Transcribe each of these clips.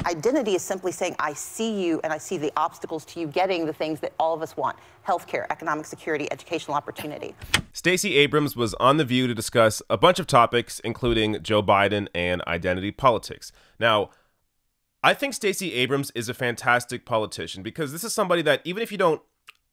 Identity is simply saying, I see you and I see the obstacles to you getting the things that all of us want: healthcare, economic security, educational opportunity. Stacey Abrams was on The View to discuss a bunch of topics, including Joe Biden and identity politics. Now, I think Stacey Abrams is a fantastic politician because this is somebody that, even if you don't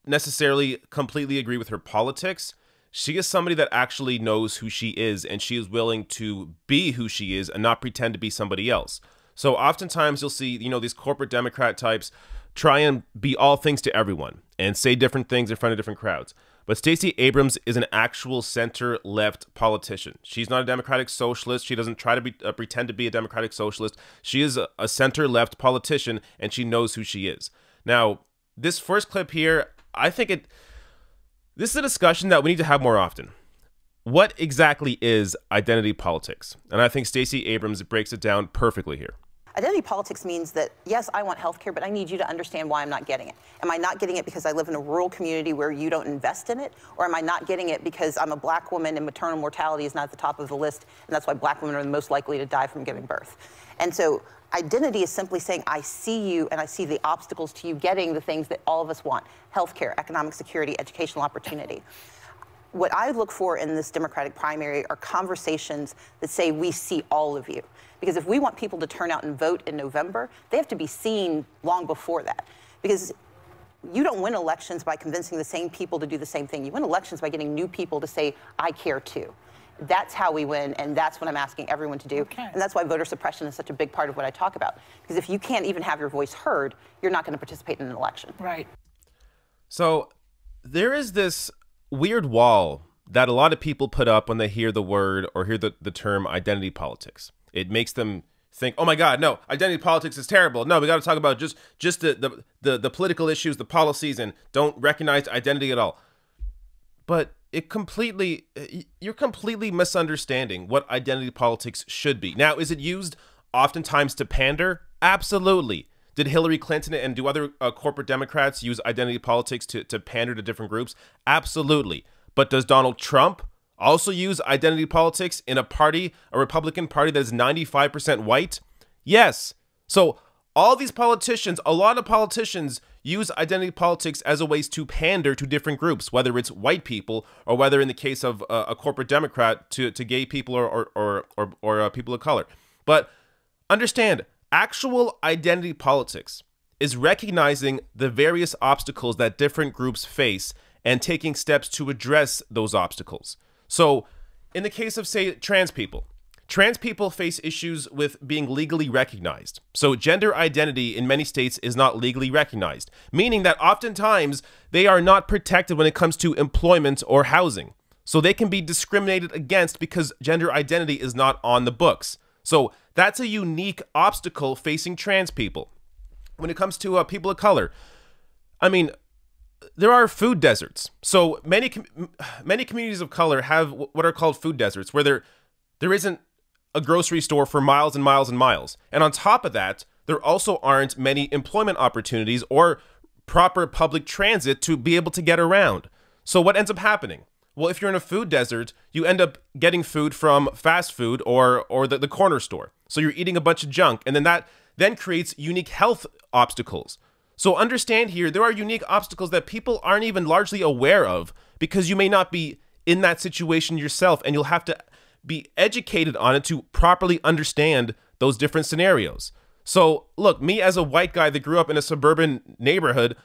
necessarily completely agree with her politics, she is somebody that actually knows who she is, and she is willing to be who she is and not pretend to be somebody else. So oftentimes you'll see, these corporate Democrat types try and be all things to everyone and say different things in front of different crowds. But Stacey Abrams is an actual center-left politician. She's not a Democratic socialist. She doesn't try to be pretend to be a Democratic socialist. She is a center-left politician, and she knows who she is. Now, this first clip here, I think this is a discussion that we need to have more often. What exactly is identity politics? And I think Stacey Abrams breaks it down perfectly here. Identity politics means that, yes, I want health care, but I need you to understand why I'm not getting it. Am I not getting it because I live in a rural community where you don't invest in it? Or am I not getting it because I'm a black woman and maternal mortality is not at the top of the list, and that's why black women are the most likely to die from giving birth? And so identity is simply saying, I see you and I see the obstacles to you getting the things that all of us want: health care, economic security, educational opportunity. What I look for in this Democratic primary are conversations that say, we see all of you. Because if we want people to turn out and vote in November, they have to be seen long before that. Because you don't win elections by convincing the same people to do the same thing. You win elections by getting new people to say, I care too. That's how we win, and that's what I'm asking everyone to do. Okay. And that's why voter suppression is such a big part of what I talk about. Because if you can't even have your voice heard, you're not going to participate in an election. Right. So there is this weird wall that a lot of people put up when they hear the word or hear the term identity politics. It makes them think, oh my God, no, identity politics is terrible. No, we got to talk about just the political issues, the policies, and don't recognize identity at all. But you're completely misunderstanding what identity politics should be. Now, is it used oftentimes to pander? Absolutely. Did Hillary Clinton and do other corporate Democrats use identity politics to pander to different groups? Absolutely. But does Donald Trump also use identity politics in a Republican party that is 95% white? Yes. So all these politicians, a lot of politicians use identity politics as a ways to pander to different groups, whether it's white people or whether in the case of a corporate Democrat to gay people or people of color. But understand, actual identity politics is recognizing the various obstacles that different groups face and taking steps to address those obstacles. So in the case of, say, trans people face issues with being legally recognized. So gender identity in many states is not legally recognized, meaning that oftentimes they are not protected when it comes to employment or housing. So they can be discriminated against because gender identity is not on the books. So that's a unique obstacle facing trans people. When it comes to people of color, I mean, there are food deserts. So many communities of color have what are called food deserts, where there isn't a grocery store for miles and miles and miles. And on top of that, there also aren't many employment opportunities or proper public transit to be able to get around. So what ends up happening? Well, if you're in a food desert, you end up getting food from fast food or the corner store. So you're eating a bunch of junk, and then that creates unique health obstacles. So understand here, there are unique obstacles that people aren't even largely aware of because you may not be in that situation yourself, and you'll have to be educated on it to properly understand those different scenarios. So look, me as a white guy that grew up in a suburban neighborhood,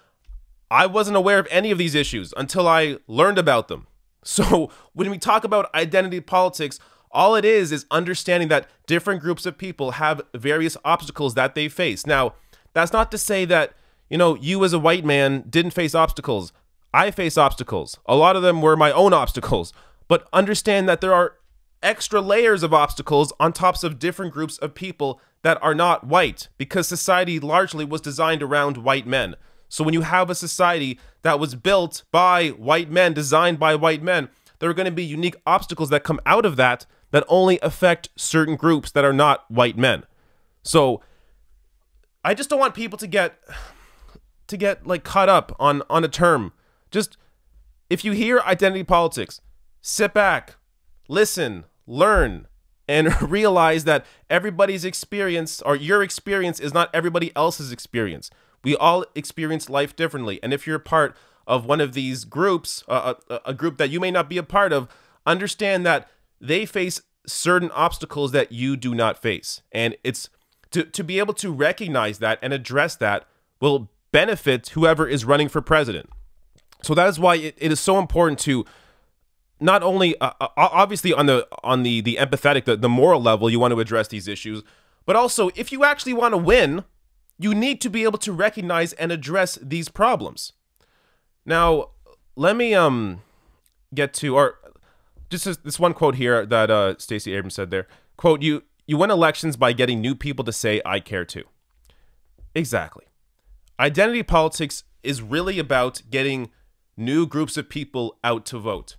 I wasn't aware of any of these issues until I learned about them. So when we talk about identity politics, all it is understanding that different groups of people have various obstacles that they face. Now, that's not to say that, you as a white man didn't face obstacles. I face obstacles. A lot of them were my own obstacles. But understand that there are extra layers of obstacles on tops of different groups of people that are not white, because society largely was designed around white men. So when you have a society that was built by white men, designed by white men, there are going to be unique obstacles that come out of that only affect certain groups that are not white men. So I just don't want people to get like caught up on a term. Just, if you hear identity politics, sit back, listen, learn, and realize that everybody's experience, or your experience, is not everybody else's experience. We all experience life differently. And if you're part of one of these groups, a group that you may not be a part of, understand that they face certain obstacles that you do not face. And it's to be able to recognize that and address that will benefit whoever is running for president. So that is why it is so important to not only, obviously on the empathetic, the moral level, you want to address these issues, but also if you actually want to win, you need to be able to recognize and address these problems. Now, let me get to, or just this one quote here that Stacey Abrams said there. Quote, you win elections by getting new people to say, I care too. Exactly. Identity politics is really about getting new groups of people out to vote.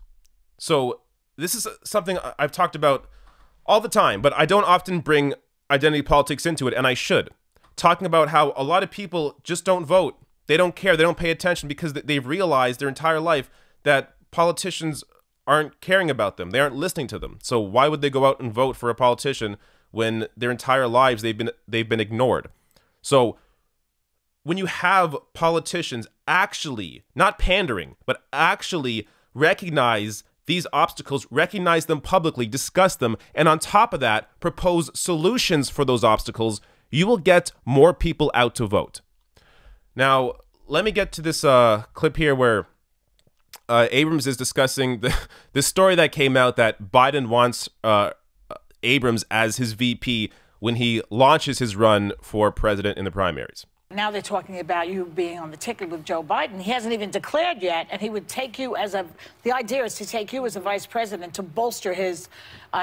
So this is something I've talked about all the time, but I don't often bring identity politics into it, and I should. Talking about how a lot of people just don't vote. They don't care. They don't pay attention because they've realized their entire life that politicians aren't caring about them. They aren't listening to them. So why would they go out and vote for a politician when their entire lives they've been ignored? So when you have politicians actually, not pandering, but actually recognize these obstacles, recognize them publicly, discuss them, and on top of that, propose solutions for those obstacles, you will get more people out to vote. Now, let me get to this clip here where Abrams is discussing this story that came out that Biden wants Abrams as his VP when he launches his run for president in the primaries. Now they're talking about you being on the ticket with Joe Biden. He hasn't even declared yet, and he would take you as the idea is to take you as a vice president to bolster his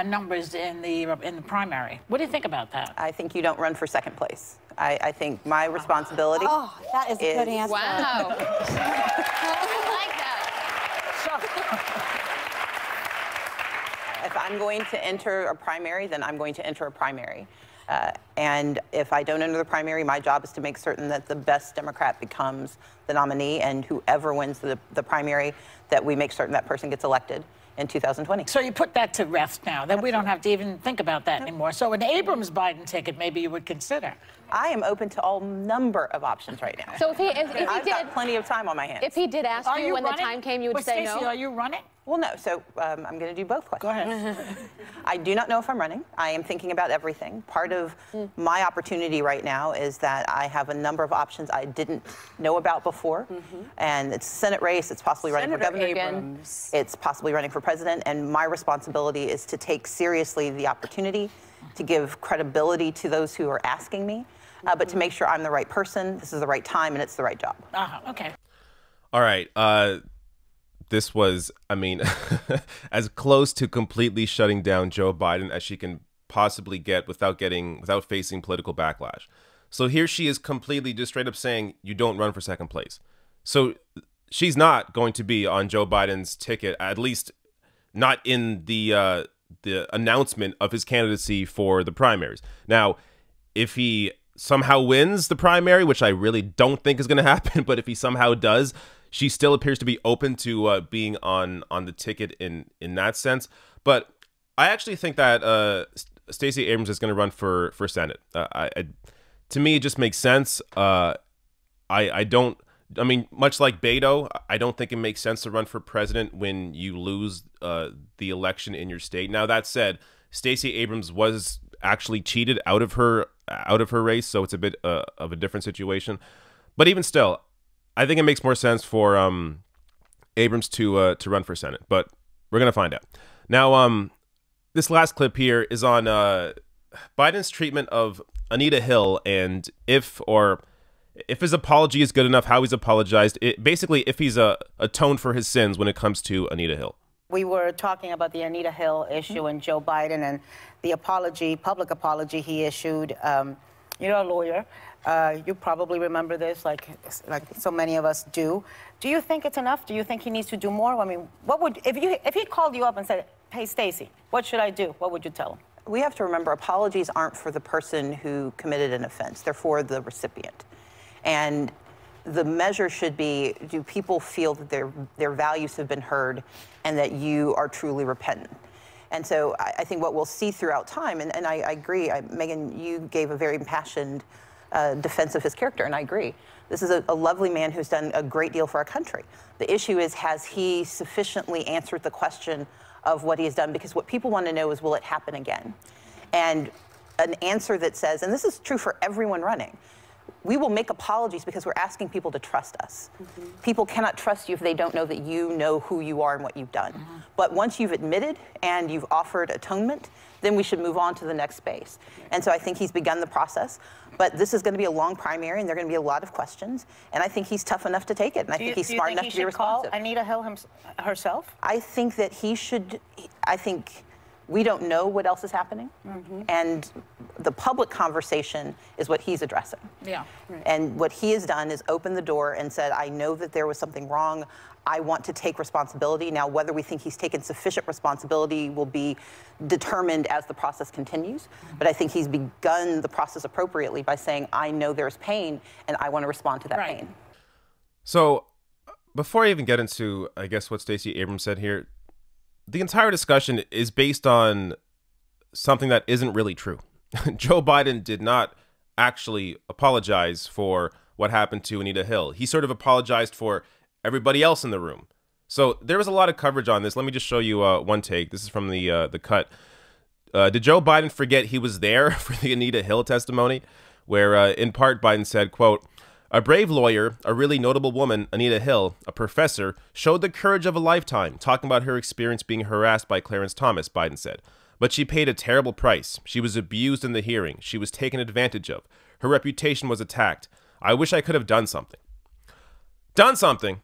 numbers in the primary. What do you think about that? I think you don't run for second place. I think my responsibility that is a good answer. Wow. I like that. If I'm going to enter a primary, then I'm going to enter a primary. And if I don't enter the primary, my job is to make certain that the best Democrat becomes the nominee, and whoever wins the primary, that we make certain that person gets elected in 2020. So you put that to rest now, then we don't have to even think about that anymore. So an Abrams-Biden ticket maybe you would consider. I am open to all number of options right now. So if he I've got plenty of time on my hands. If he did ask you when the time came, you would say Stacey, no? are you running? Well, no. So I'm going to do both questions. Go ahead. I do not know if I'm running. I am thinking about everything. Part of my opportunity right now is that I have a number of options I didn't know about before. And it's a Senate race. It's possibly running for governor again. It's possibly running for president. And my responsibility is to take seriously the opportunity, to give credibility to those who are asking me, but to make sure I'm the right person, this is the right time, and it's the right job. Okay. All right. This was, I mean, as close to completely shutting down Joe Biden as she can possibly get without facing political backlash. So here she is completely just straight up saying you don't run for second place. So she's not going to be on Joe Biden's ticket, at least not in the announcement of his candidacy for the primaries. Now, if he somehow wins the primary, which I really don't think is going to happen, but if he somehow does, she still appears to be open to being on the ticket in that sense. But I actually think that Stacey Abrams is going to run for Senate. To me, it just makes sense. I mean, much like Beto, I don't think it makes sense to run for president when you lose the election in your state. Now, that said, Stacey Abrams was actually cheated out of her race, so it's a bit of a different situation. But even still, I think it makes more sense for Abrams to run for Senate, but we're gonna find out. Now, this last clip here is on Biden's treatment of Anita Hill, and if his apology is good enough, how he's apologized. Basically, if he's atoned for his sins when it comes to Anita Hill. We were talking about the Anita Hill issue and Joe Biden and the public apology he issued. You're a lawyer. You probably remember this, like so many of us do. Do you think it's enough? Do you think he needs to do more? I mean, if he called you up and said, "Hey, Stacey, what should I do?" What would you tell him? We have to remember, apologies aren't for the person who committed an offense. They're for the recipient. And the measure should be, do people feel that their values have been heard and that you are truly repentant? And so I think what we'll see throughout time, and I agree, Megan, you gave a very impassioned defense of his character, and I agree. This is a lovely man who's done a great deal for our country. The issue is, has he sufficiently answered the question of what he has done? Because what people want to know is, will it happen again? And an answer that says, and this is true for everyone running, we will make apologies because we're asking people to trust us. People cannot trust you if they don't know that you know who you are and what you've done. But once you've admitted and you've offered atonement, then we should move on to the next space. And so I think he's begun the process. But this is going to be a long primary, and there are going to be a lot of questions. And I think he's tough enough to take it. And I think he's smart enough to be responsive. Call Anita Hill herself? I think that he should. I think we don't know what else is happening. And the public conversation is what he's addressing. Yeah. Right. And what he has done is opened the door and said, I know that there was something wrong. I want to take responsibility. Now, whether we think he's taken sufficient responsibility will be determined as the process continues. But I think he's begun the process appropriately by saying, I know there's pain, and I want to respond to that pain. So before I even get into, I guess, what Stacey Abrams said here, the entire discussion is based on something that isn't really true. Joe Biden did not actually apologize for what happened to Anita Hill. He sort of apologized for everybody else in the room. So there was a lot of coverage on this. Let me just show you one take. This is from the cut. Did Joe Biden forget he was there for the Anita Hill testimony? Where in part Biden said, quote, "A brave lawyer, a really notable woman, Anita Hill, a professor, showed the courage of a lifetime, talking about her experience being harassed by Clarence Thomas," Biden said. "But she paid a terrible price. She was abused in the hearing. She was taken advantage of. Her reputation was attacked. I wish I could have done something." Done something?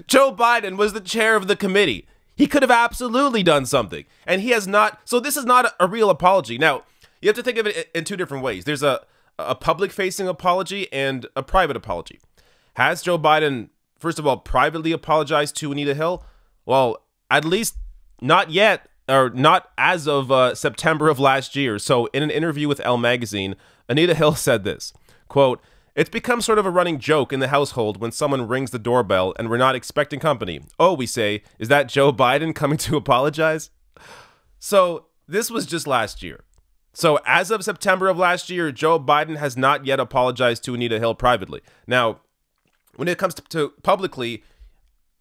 Joe Biden was the chair of the committee. He could have absolutely done something. And he has not. So this is not a real apology. Now, you have to think of it in two different ways. There's a public-facing apology and a private apology. Has Joe Biden, first of all, privately apologized to Anita Hill? Well, at least not yet, or not as of September of last year. So in an interview with Elle magazine, Anita Hill said this, quote, "It's become sort of a running joke in the household when someone rings the doorbell and we're not expecting company. Oh, we say, is that Joe Biden coming to apologize?" So this was just last year. So as of September of last year, Joe Biden has not yet apologized to Anita Hill privately. Now, when it comes to publicly,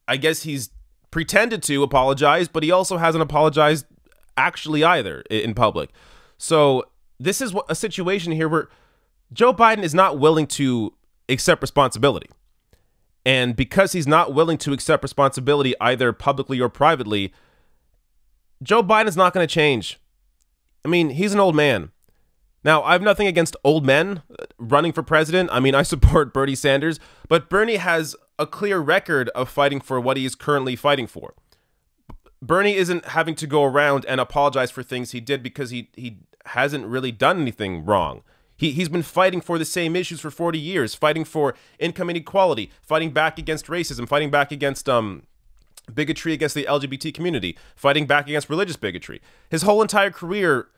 I guess he's pretended to apologize, but he also hasn't apologized actually either in public. So this is a situation here where Joe Biden is not willing to accept responsibility. And because he's not willing to accept responsibility either publicly or privately, Joe Biden's not going to change. I mean, he's an old man. Now, I have nothing against old men running for president. I mean, I support Bernie Sanders, but Bernie has a clear record of fighting for what he is currently fighting for. Bernie isn't having to go around and apologize for things he did because he hasn't really done anything wrong. He's been fighting for the same issues for 40 years, fighting for income inequality, fighting back against racism, fighting back against bigotry against the LGBT community, fighting back against religious bigotry. His whole entire career,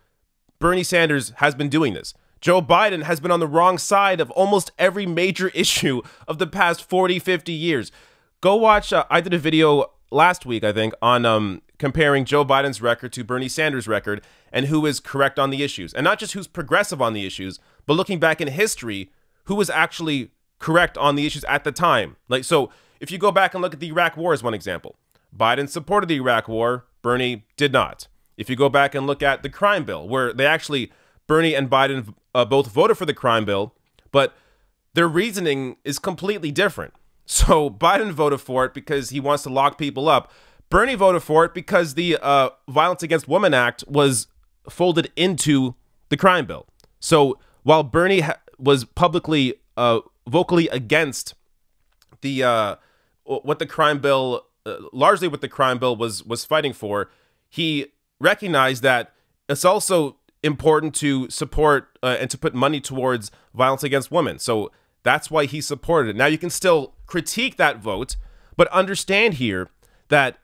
Bernie Sanders has been doing this. Joe Biden has been on the wrong side of almost every major issue of the past 40, 50 years. Go watch, I did a video last week, I think, on comparing Joe Biden's record to Bernie Sanders' record and who is correct on the issues. And not just who's progressive on the issues, but looking back in history, who was actually correct on the issues at the time. Like, so if you go back and look at the Iraq War as one example, Biden supported the Iraq War, Bernie did not. If you go back and look at the crime bill, where they actually, Bernie and Biden both voted for the crime bill, but their reasoning is completely different. So Biden voted for it because he wants to lock people up. Bernie voted for it because the Violence Against Women Act was folded into the crime bill. So while Bernie was publicly, vocally against the what the crime bill, largely what the crime bill was fighting for, he recognized that it's also important to support and to put money towards violence against women. So that's why he supported it. Now, you can still critique that vote, but understand here that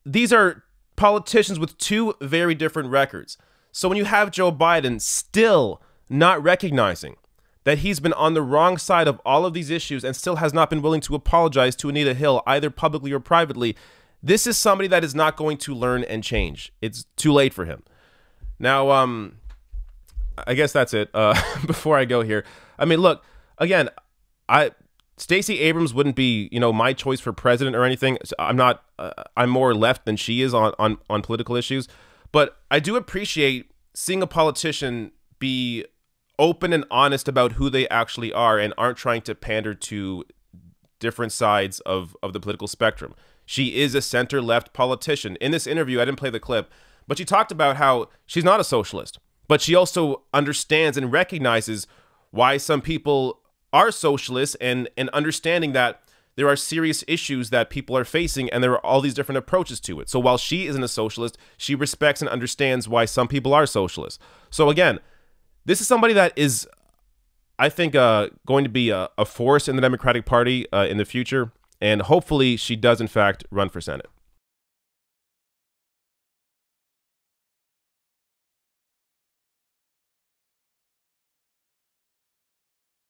these are politicians with two very different records. So when you have Joe Biden still not recognizing that he's been on the wrong side of all of these issues and still has not been willing to apologize to Anita Hill, either publicly or privately, This is somebody that is not going to learn and change. It's too late for him. Now, I guess that's it. Before I go here, I mean, look, again, Stacey Abrams wouldn't be, my choice for president or anything. I'm not. I'm more left than she is on political issues, but I do appreciate seeing a politician be open and honest about who they actually are and aren't trying to pander to different sides of the political spectrum. She is a center-left politician. In this interview, I didn't play the clip, but she talked about how she's not a socialist, but she also understands and recognizes why some people are socialists and understanding that there are serious issues that people are facing and there are all these different approaches to it. So while she isn't a socialist, she respects and understands why some people are socialists. So again, this is somebody that is, I think, going to be a force in the Democratic Party in the future. And hopefully she does, in fact, run for Senate.